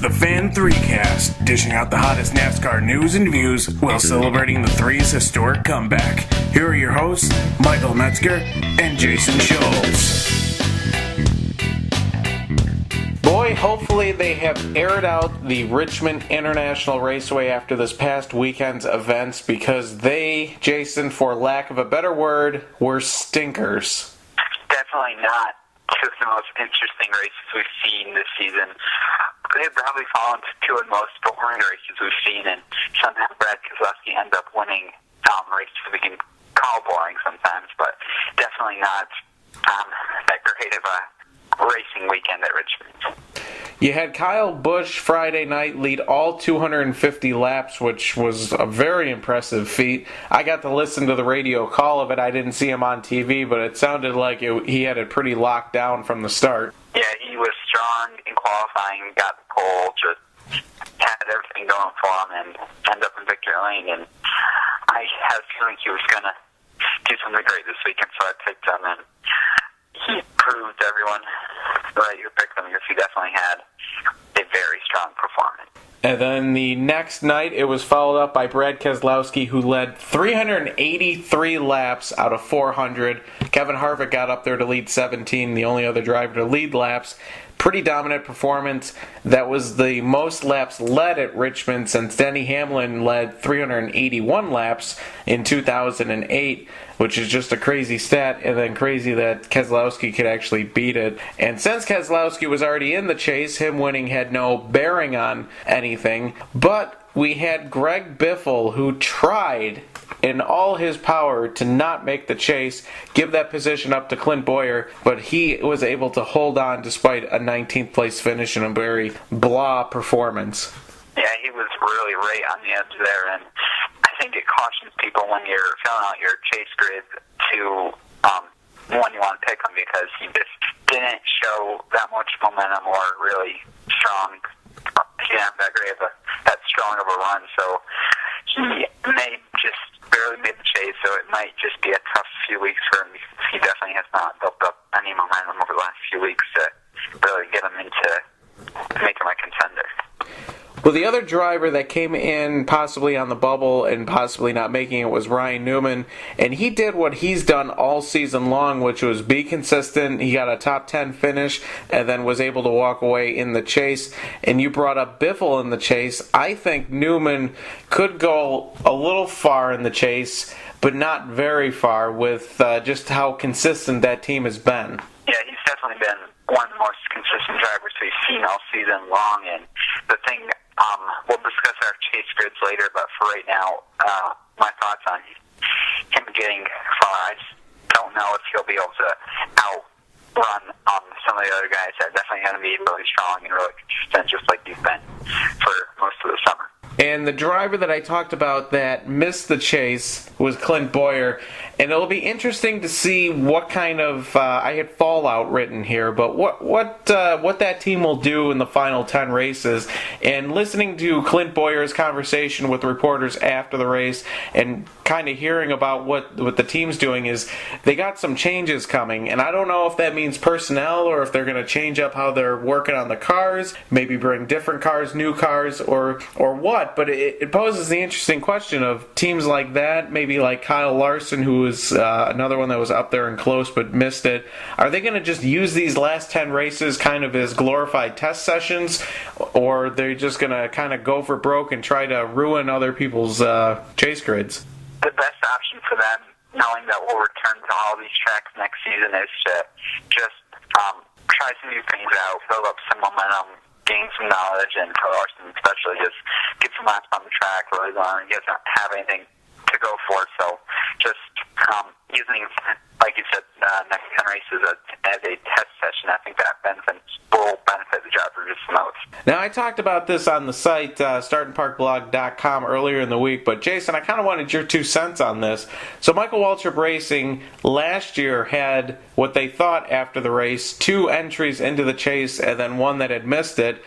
the Fan3Cast, dishing out the hottest NASCAR news and views while celebrating the Three's historic comeback. Here are your hosts, Michael Metzger and Jason Schultz. Boy, hopefully they have aired out the Richmond International Raceway after this past weekend's events, because they, Jason, for lack of a better word, were stinkers. Definitely not two of the most interesting races we've seen this season. They've probably fallen to two of the most boring races we've seen, and somehow Brad Keselowski ends up winning races we can call boring sometimes, but definitely not that great of a racing weekend at Richmond. You had Kyle Busch Friday night lead all 250 laps, which was a very impressive feat. I got to listen to the radio call of it. I didn't see him on TV, but it sounded like he had it pretty locked down from the start. Yeah, he was strong in qualifying, got the pole, just had everything going for him, and ended up in victory lane. And I had a feeling he was going to do something great this weekend, so I picked him, and he proved everyone right who picked him, because he definitely had a very strong performance. And then the next night, it was followed up by Brad Keselowski, who led 383 laps out of 400. Kevin Harvick got up there to lead 17, the only other driver to lead laps. Pretty dominant performance. That was the most laps led at Richmond since Denny Hamlin led 381 laps in 2008, which is just a crazy stat, and then crazy that Keselowski could actually beat it. And since Keselowski was already in the chase, him winning had no bearing on anything. But we had Greg Biffle, who tried in all his power to not make the chase, give that position up to Clint Bowyer, but he was able to hold on despite a 19th place finish in a very blah performance. Yeah, he was really right on the edge there, and I think it cautions people when you're filling out your chase grid to when you want to pick him, because he just didn't show that much momentum or really strong. He didn't have that strong of a run, so he may just barely made the chase, so it might just be a tough few weeks for him, because he definitely has not built up any momentum over the last few weeks to really get him into making a contender. Well, the other driver that came in possibly on the bubble and possibly not making it was Ryan Newman, and he did what he's done all season long, which was be consistent. He got a top 10 finish and then was able to walk away in the chase. And you brought up Biffle in the chase. I think Newman could go a little far in the chase, but not very far, with just how consistent that team has been. Yeah, he's definitely been one of the most consistent drivers we've seen all season long, and the thing, we'll discuss our chase grids later, but for right now, my thoughts on him getting far, I just don't know if he'll be able to outrun some of the other guys that are definitely going to be really strong and really consistent, just like he's been for most of the summer. And the driver that I talked about that missed the chase was Clint Bowyer. And it'll be interesting to see what kind of, I had fallout written here, but what that team will do in the final 10 races. And listening to Clint Bowyer's conversation with reporters after the race and kind of hearing about what the team's doing, is they got some changes coming. And I don't know if that means personnel or if they're going to change up how they're working on the cars, maybe bring different cars, new cars, or what. But it poses the interesting question of teams like that, maybe like Kyle Larson, who was another one that was up there and close but missed it. Are they going to just use these last 10 races kind of as glorified test sessions, or they're just going to kind of go for broke and try to ruin other people's chase grids? The best option for them, knowing that we'll return to all these tracks next season, is to just try some new things out, build up some momentum, gain some knowledge, and for Larson especially, just get some laps on the track, really learn. He doesn't have anything to go for, so just using, like you said, next 10 races as a test session, I think that will benefit the driver just the most. Now, I talked about this on the site, startandparkblog.com, earlier in the week, but Jason, I kind of wanted your 2 cents on this. So Michael Waltrip Racing last year had what they thought after the race, 2 entries into the chase and then one that had missed it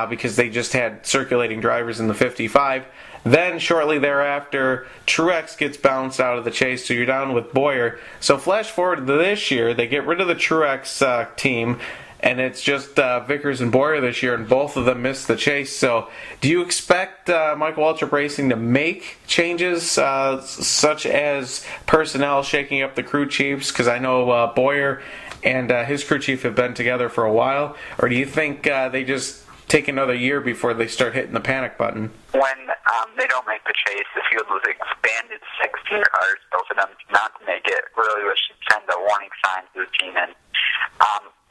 because they just had circulating drivers in the 55. Then, shortly thereafter, Truex gets bounced out of the chase, so you're down with Bowyer. So flash forward to this year, they get rid of the Truex team, and it's just Vickers and Boyer this year, and both of them missed the chase. So do you expect Michael Waltrip Racing to make changes such as personnel shaking up the crew chiefs? Because I know Boyer and his crew chief have been together for a while. Or do you think they just take another year before they start hitting the panic button? When they don't make the chase, the field was expanded to 16 cars, so for them not to make it really should send a warning sign to the team. And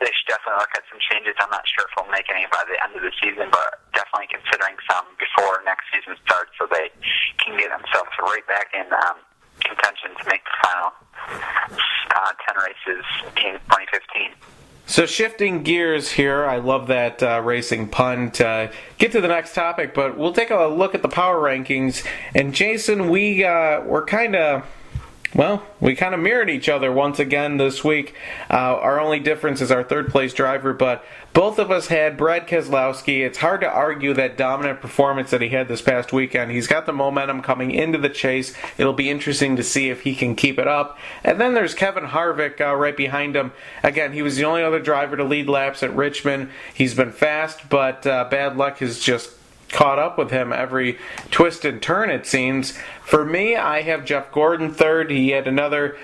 they should definitely look at some changes. I'm not sure if they'll make any by the end of the season, but definitely considering some before next season starts so they can get themselves right back in contention to make the final 10 races in 2015. So shifting gears here, I love that racing pun to get to the next topic, but we'll take a look at the power rankings. And Jason, we kind of mirrored each other once again this week. Our only difference is our third place driver, but both of us had Brad Keselowski. It's hard to argue that dominant performance that he had this past weekend. He's got the momentum coming into the chase. It'll be interesting to see if he can keep it up. And then there's Kevin Harvick right behind him. Again, he was the only other driver to lead laps at Richmond. He's been fast, but bad luck has just caught up with him every twist and turn, it seems. For me, I have Jeff Gordon third. He had another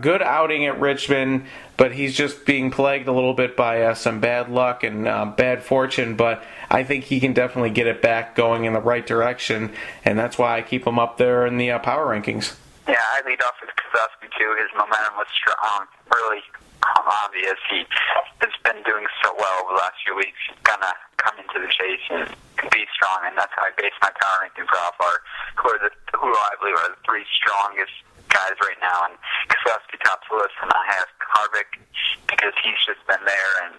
good outing at Richmond, but he's just being plagued a little bit by some bad luck and bad fortune, but I think he can definitely get it back going in the right direction, and that's why I keep him up there in the power rankings. Yeah, I lead off with Keselowski too. His momentum was strong, really obvious. He has been doing so well over the last few weeks. He's gonna come into the chase and be strong, and that's how I base my power rankings off. Who I believe are the three strongest guys right now, and Keselowski tops the list, and I have Harvick because he's just been there and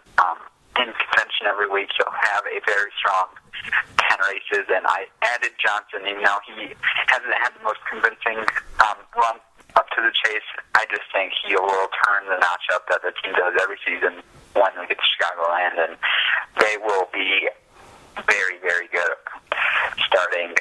in contention every week. He'll have a very strong 10 races, and I added Johnson, even though he hasn't had the most convincing run up to the chase. I just think he will turn the notch up that the team does every season when we get to Chicagoland, and they will be very, very good starting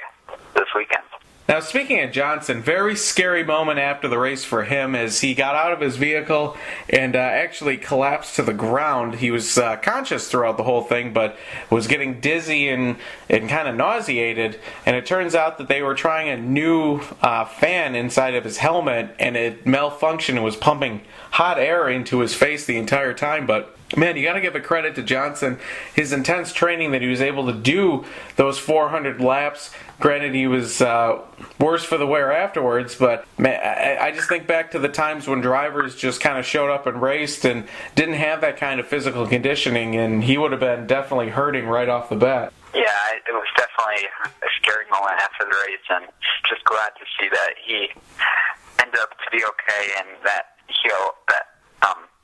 this weekend. Now, speaking of Johnson, very scary moment after the race for him as he got out of his vehicle and actually collapsed to the ground. He was conscious throughout the whole thing, but was getting dizzy and kind of nauseated. And it turns out that they were trying a new fan inside of his helmet, and it malfunctioned and was pumping hot air into his face the entire time. But man, you got to give a credit to Johnson. His intense training that he was able to do those 400 laps. Granted, he was worse for the wear afterwards, but man, I just think back to the times when drivers just kind of showed up and raced and didn't have that kind of physical conditioning, and he would have been definitely hurting right off the bat. Yeah, it was definitely a scary moment after the race, and just glad to see that he ended up to be okay, and that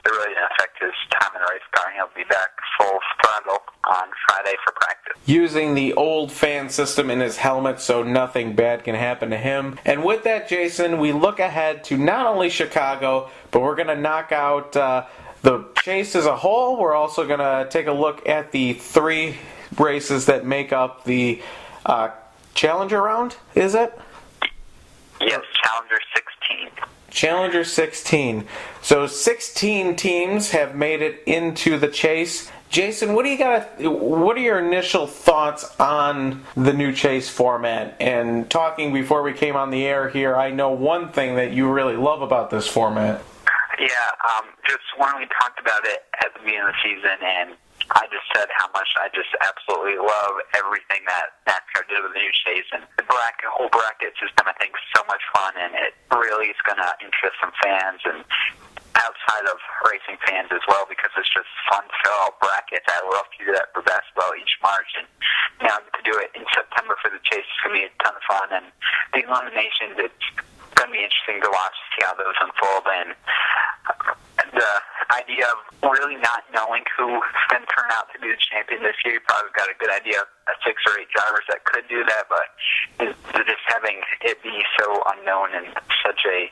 it really didn't affect his time in the race car. He'll be back full throttle on Friday for practice. Using the old fan system in his helmet so nothing bad can happen to him. And with that, Jason, we look ahead to not only Chicago, but we're going to knock out the chase as a whole. We're also going to take a look at the three races that make up the Challenger round, is it? Yes, Challenger 16. Challenger 16. So 16 teams have made it into the chase. Jason, what are your initial thoughts on the new chase format? And talking before we came on the air here, I know one thing that you really love about this format. Yeah, just when we talked about it at the beginning of the season, and I just said how much I just absolutely love everything that NASCAR did with the new chase, and the whole bracket system I think is so much fun, and it really is going to interest some fans and outside of racing fans as well, because it's just fun to fill out brackets. I love to do that for basketball each March, and now to do it in September for the chase is going to be a ton of fun, and the eliminations, it's going to be interesting to watch, see how those unfold, and the idea of really not knowing who's going to turn out to be the champion this year. You probably got a good idea of 6 or 8 drivers that could do that, but just having it be so unknown and such a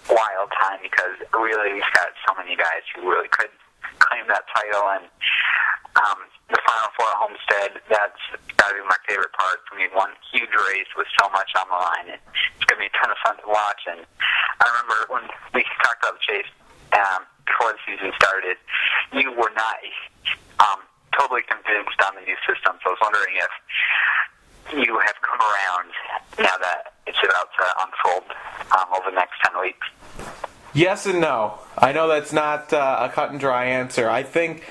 wild time, because really we've got so many guys who really could claim that title, and the Final Four at Homestead, that's got to be my favorite part for me. One huge race with so much on the line, and it's going to be a ton of fun to watch. And I remember when we talked about the chase, before the season started, you were not totally convinced on the new system. So I was wondering if you have come around now that it's about to unfold over the next 10 weeks. Yes and no. I know that's not a cut and dry answer. I think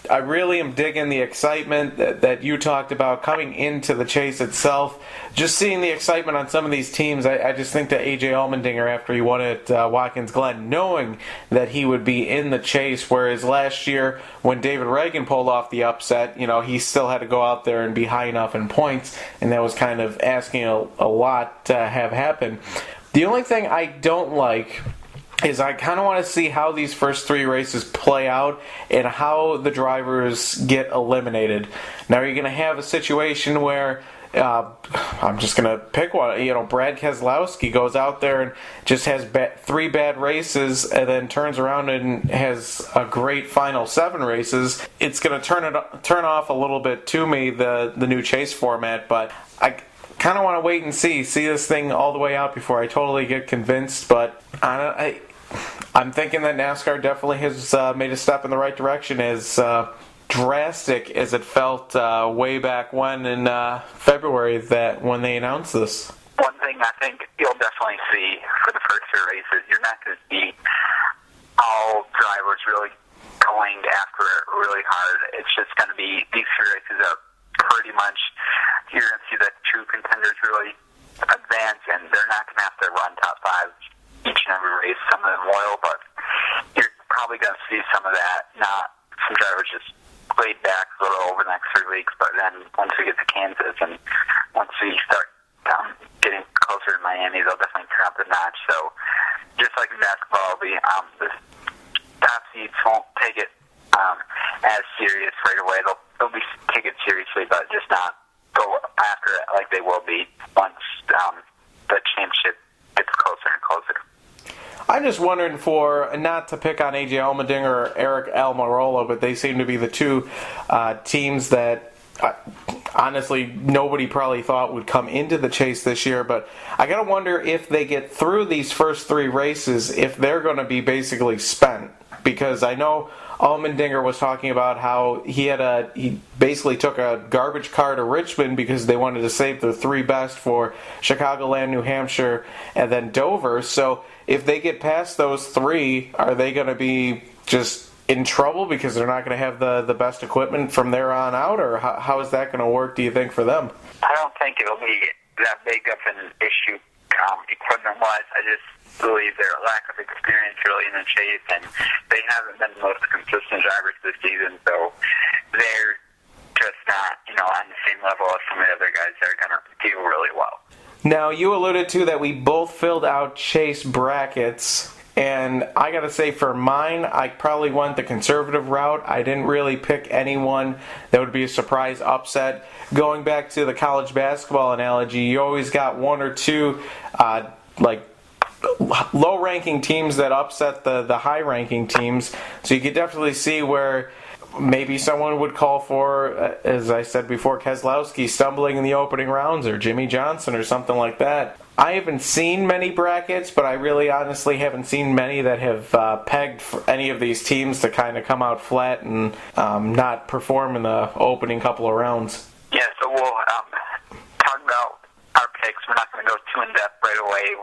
I really am digging the excitement that you talked about coming into the chase itself. Just seeing the excitement on some of these teams, I just think that A.J. Allmendinger, after he won at Watkins Glen, knowing that he would be in the chase, whereas last year when David Reagan pulled off the upset, he still had to go out there and be high enough in points, and that was kind of asking a lot to have happen. The only thing I don't like is I kind of want to see how these first three races play out and how the drivers get eliminated. Now you're going to have a situation where I'm just going to pick one. Brad Keselowski goes out there and just has three bad races and then turns around and has a great final 7 races. It's going to turn off a little bit to me, the new chase format, but I kind of want to wait and see this thing all the way out before I totally get convinced. But I'm thinking that NASCAR definitely has made a step in the right direction, as drastic as it felt way back when in February when they announced this. One thing I think you'll definitely see for the first 3 races, you're not going to see all drivers really going after it really hard. It's just going to be these 3 races are pretty much, you're going to see the true contenders really advance, and they're not going to have to run top 5 each and every race. Some of them will, but you're probably going to see some of that. Not some drivers just laid back a little over the next 3 weeks, but then once we get to Kansas and once we start getting closer to Miami, they'll definitely turn up the notch. So just like in basketball, the top seeds won't take it as serious right away. They'll take it seriously, but just not go after it like they will be once the championship gets closer and closer. I'm just wondering, not to pick on A.J. Allmendinger or Eric Almirola, but they seem to be the two teams that honestly nobody probably thought would come into the chase this year. But I got to wonder if they get through these first 3 races, if they're going to be basically spent. Because I know Allmendinger was talking about how he basically took a garbage car to Richmond because they wanted to save the 3 best for Chicagoland, New Hampshire, and then Dover. So if they get past those 3, are they going to be just in trouble because they're not going to have the best equipment from there on out? Or how is that going to work, do you think, for them? I don't think it'll be that big of an issue equipment-wise. I just believe their lack of experience really in the chase, and they haven't been the most consistent drivers this season, so they're just not, on the same level as some of the other guys that are going to do really well. Now, you alluded to that we both filled out chase brackets, and I got to say for mine, I probably went the conservative route. I didn't really pick anyone that would be a surprise upset. Going back to the college basketball analogy, you always got 1 or 2 low-ranking teams that upset the high-ranking teams. So you could definitely see where maybe someone would call for, as I said before, Keselowski stumbling in the opening rounds, or Jimmy Johnson, or something like that. I haven't seen many brackets, but I really honestly haven't seen many that have pegged for any of these teams to kind of come out flat and not perform in the opening couple of rounds. Yeah, so we'll talk about our picks. We're not going to go too in-depth right away.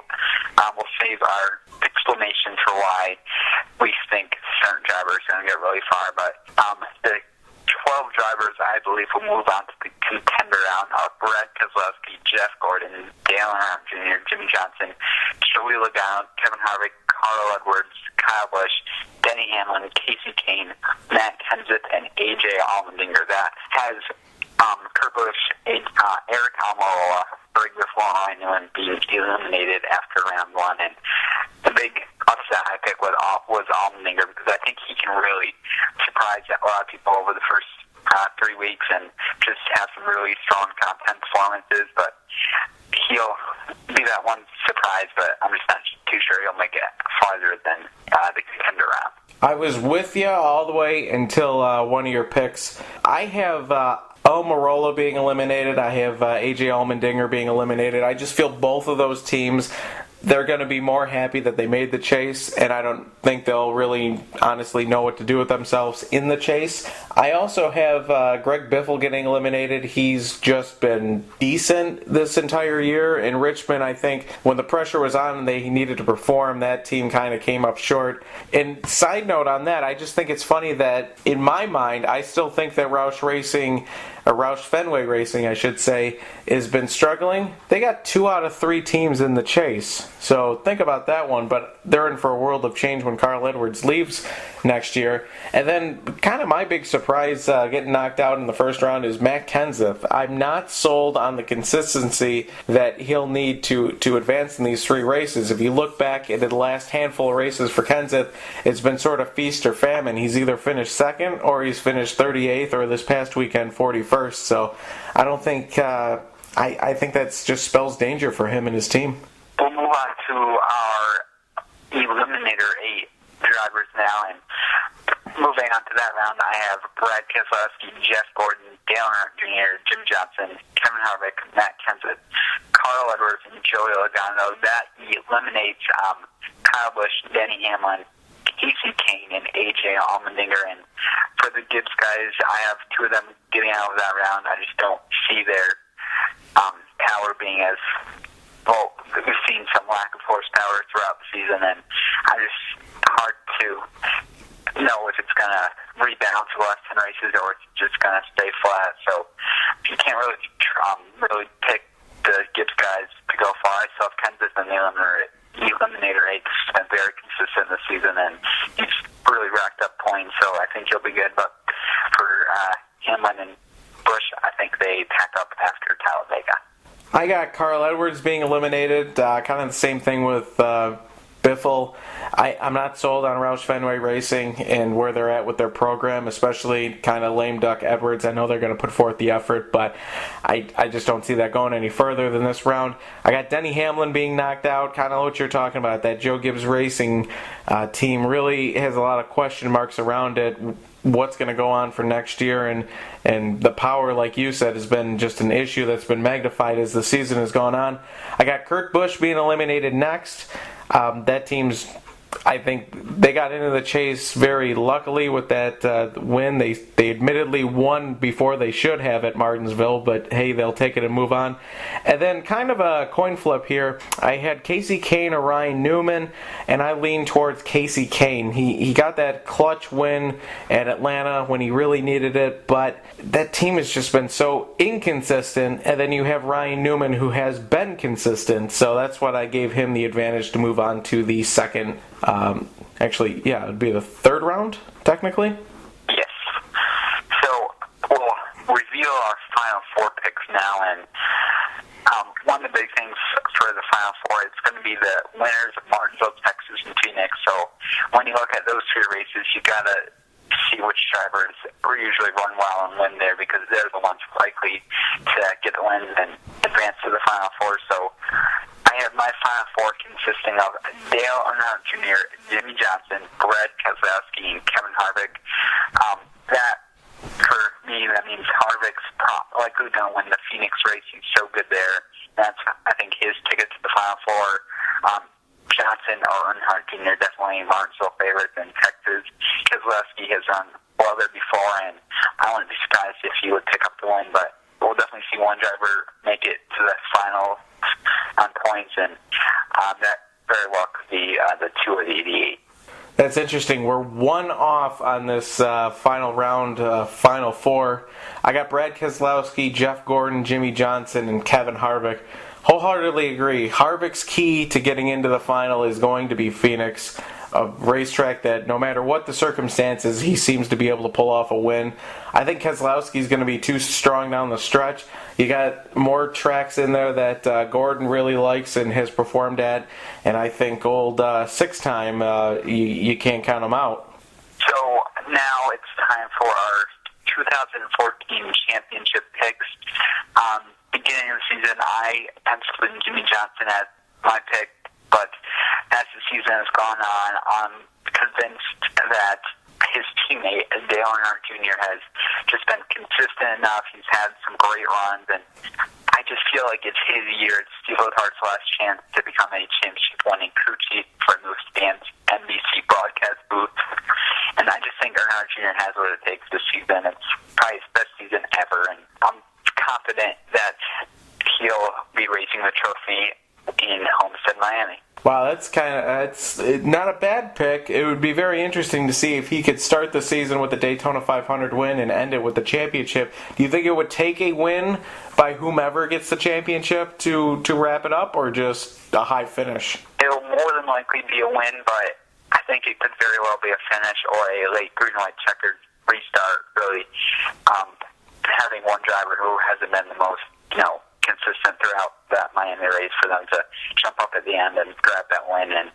We'll save our explanations for why we think certain drivers are going to get really far. But the 12 drivers, I believe, will move on to the contender round are Brad Keselowski, Jeff Gordon, Dale Earnhardt Jr., Jimmy Johnson, Joey Logano, Kevin Harvick, Carl Edwards, Kyle Busch, Denny Hamlin, Casey Kane, Matt Kenseth, and A.J. Allmendinger. That has Kurt Busch, Eric Almirola, Briggs Law, and being eliminated after round 1. And the big upset I picked was Allmendinger, because I think he can really surprise a lot of people over the first 3 weeks and just have some really strong top 10 performances. But he'll be that one surprise, but I'm just not too sure he'll make it farther than the contender round. I was with you all the way until one of your picks. I have Almirola being eliminated. I have A.J. Allmendinger being eliminated. I just feel both of those teams, they're going to be more happy that they made the chase, and I don't think they'll really honestly know what to do with themselves in the chase. I also have Greg Biffle getting eliminated. He's just been decent this entire year. In Richmond, I think when the pressure was on and they needed to perform, that team kind of came up short. And side note on that, I just think it's funny that in my mind, I still think that Roush Fenway Racing, I should say, has been struggling. They got 2 out of 3 teams in the chase. So think about that one, but they're in for a world of change when Carl Edwards leaves next year. And then kind of my big surprise getting knocked out in the first round is Matt Kenseth. I'm not sold on the consistency that he'll need to advance in these 3 races. If you look back at the last handful of races for Kenseth, it's been sort of feast or famine. He's either finished second or he's finished 38th, or this past weekend 41st. So I don't think I think that's just spells danger for him and his team. We'll move on to our Eliminator 8 drivers now, and moving on to that round, I have Brad Keselowski, Jeff Gordon, Dale Earnhardt Jr., Jim Johnson, Kevin Harvick, Matt Kenseth, Carl Edwards, and Joey Logano. That eliminates Kyle Busch, Denny Hamlin, Casey Kane, and AJ Allmendinger. And for the Gibbs guys, I have 2 of them getting out of that round. I just don't see their power being as well. We've seen some lack of horsepower throughout the season, and hard to know if it's going to rebound to the last 10 races or it's just going to stay flat. So you can't really pick the Gibbs guys to go far. I saw Kenseth in the Eliminator 8 has been very consistent this season, and he's really racked up points, so I think he'll be good. But for Hamlin and Busch, I think they pack up after Talladega. I got Carl Edwards being eliminated, kind of the same thing with Biffle. I'm not sold on Roush Fenway Racing and where they're at with their program, especially kind of lame duck Edwards. I know they're going to put forth the effort, but I just don't see that going any further than this round. I got Denny Hamlin being knocked out, kind of what you're talking about. That Joe Gibbs Racing team really has a lot of question marks around it. What's going to go on for next year, and the power, like you said, has been just an issue that's been magnified as the season has gone on. I got Kurt Busch being eliminated next. That team's, I think they got into the chase very luckily with that win. They admittedly won before they should have at Martinsville, but hey, they'll take it and move on. And then kind of a coin flip here. I had Casey Kane or Ryan Newman, and I lean towards Casey Kane. He got that clutch win at Atlanta when he really needed it, but that team has just been so inconsistent. And then you have Ryan Newman, who has been consistent, so that's what I gave him the advantage to move on to the second. It would be the 3rd round, technically. Yes. So we'll reveal our Final Four picks now, and one of the big things for the Final Four is going to be the winners of Martinsville, Texas, and Phoenix. So when you look at those 3 races, you got to see which drivers usually run well and win there, because they're the ones likely to get the wins and advance to the Final Four. So I have my Final Four consisting of Dale Earnhardt Jr., Jimmy Johnson, Brad Keselowski, and Kevin Harvick. That, for me, that means Harvick's likely going to win the Phoenix race. He's so good there. That's, I think, his ticket to the Final Four. Johnson or Earnhardt Jr. definitely Martinsville favorites in Texas. Keselowski has run well there before, and I wouldn't be surprised if he would pick up the win, but we'll definitely see one driver make it to the final on points, and that very well could be the 2 of the 88. That's interesting. We're 1 off on this final round, Final Four. I got Brad Keselowski, Jeff Gordon, Jimmy Johnson, and Kevin Harvick. Wholeheartedly agree. Harvick's key to getting into the final is going to be Phoenix, a racetrack that no matter what the circumstances, he seems to be able to pull off a win. I think Keselowski's going to be too strong down the stretch. You got more tracks in there that Gordon really likes and has performed at, and I think old 6-time, you can't count him out. So now it's time for our 2014 championship picks. Beginning of the season, I penciled in Jimmy Johnson as my pick, but as the season has gone on, I'm convinced that his teammate, Dale Earnhardt Jr., has just been consistent enough. He's had some great runs, and I just feel like it's his year. It's Steve Lethart's last chance to become a championship-winning crew chief for Moose Stand's NBC broadcast booth. And I just think Earnhardt Jr. has what it takes this season. It's probably his best season ever, and I'm confident that he'll be raising the trophy in Homestead, Miami. Wow, it's not a bad pick. It would be very interesting to see if he could start the season with the Daytona 500 win and end it with the championship. Do you think it would take a win by whomever gets the championship to wrap it up, or just a high finish? It'll more than likely be a win, but I think it could very well be a finish or a late green-white checkered restart, really. Having one driver who hasn't been the most, consistent throughout that Miami race for them to jump up at the end and grab that win, and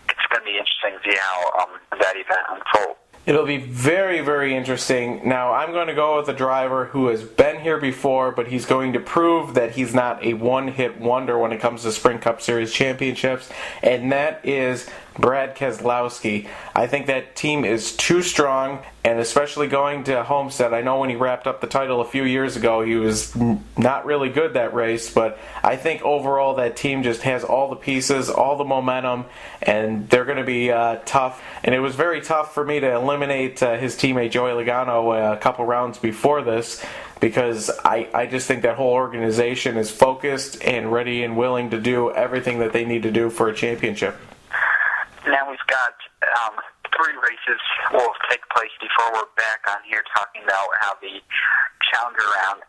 it's going to be interesting to see how that event unfolds. It'll be very, very interesting. Now, I'm going to go with a driver who has been here before, but he's going to prove that he's not a one-hit wonder when it comes to Sprint Cup Series championships, and that is Brad Keselowski. I think that team is too strong, and especially going to Homestead. I know when he wrapped up the title a few years ago, he was not really good that race, but I think overall that team just has all the pieces, all the momentum, and they're going to be tough. And it was very tough for me to eliminate his teammate Joey Logano a couple rounds before this, because I just think that whole organization is focused and ready and willing to do everything that they need to do for a championship. Now we've got 3 races will take place before we're back on here talking about how the Challenger round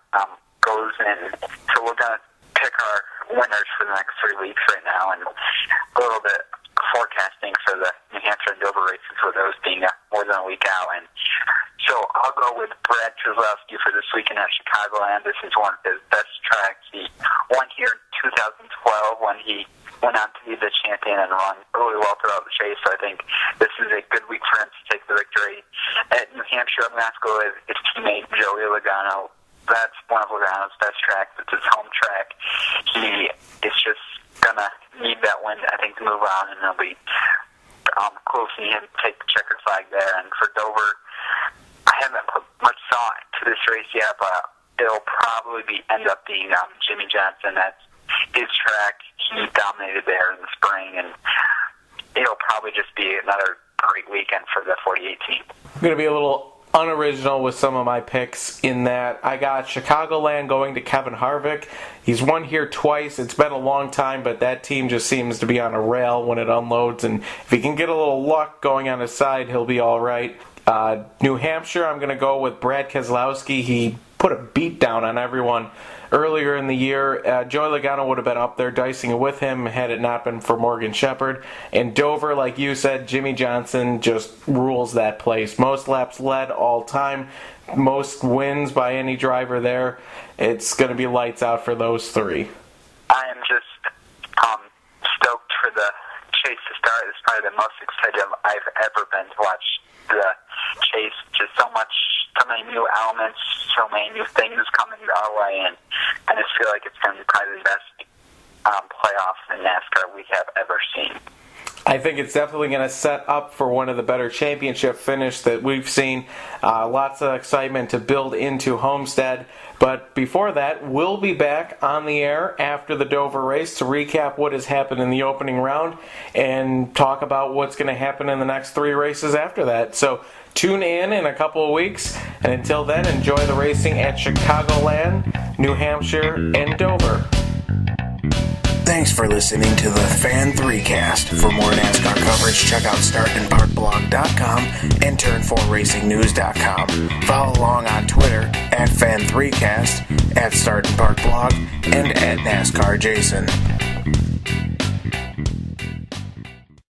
goes in. So we're going to pick our winners for the next 3 weeks right now, and a little bit forecasting for the New Hampshire and Dover races, with those being more than a week out. And so I'll go with Brad Keselowski for this weekend at Chicagoland. This is one of his best tracks. He won here in 2012 when he went on to be the champion and run really well throughout the chase. So I think this is a good week for him to take the victory. At New Hampshire, I'm going to have to go with his teammate Joey Logano. That's one of Logano's best tracks. It's his home track. He is just going to need that win, I think, to move on, and it'll be cool seeing him take the checkered flag there. And for Dover, I haven't put much thought to this race yet, but it'll probably end up being Jimmy Johnson. That's his track. He dominated there in the spring, and it'll probably just be another great weekend for the 48 team. I'm going to be a little unoriginal with some of my picks in that I got Chicagoland going to Kevin Harvick. He's won here twice. It's been a long time, but that team just seems to be on a rail when it unloads, and if he can get a little luck going on his side, he'll be all right. New Hampshire, I'm going to go with Brad Keselowski. He put a beat down on everyone earlier in the year. Joey Logano would have been up there dicing it with him had it not been for Morgan Shepherd. And Dover, like you said, Jimmy Johnson just rules that place. Most laps led all time, most wins by any driver there. It's going to be lights out for those 3. I am just stoked for the chase to start. It's probably the most excited I've ever been to watch the chase. Just so many new elements, so many new things coming our way, and I just feel like it's going to be probably the best playoffs in NASCAR we have ever seen. I think it's definitely going to set up for one of the better championship finishes that we've seen. Lots of excitement to build into Homestead. But before that, we'll be back on the air after the Dover race to recap what has happened in the opening round and talk about what's going to happen in the next 3 races after that. So tune in a couple of weeks, and until then, enjoy the racing at Chicagoland, New Hampshire, and Dover. Thanks for listening to the Fan3Cast. For more NASCAR coverage, check out StartingParkBlog.com and Turn4RacingNews.com. Follow along on Twitter at Fan3Cast, at StartingParkBlog, and at NASCAR Jason.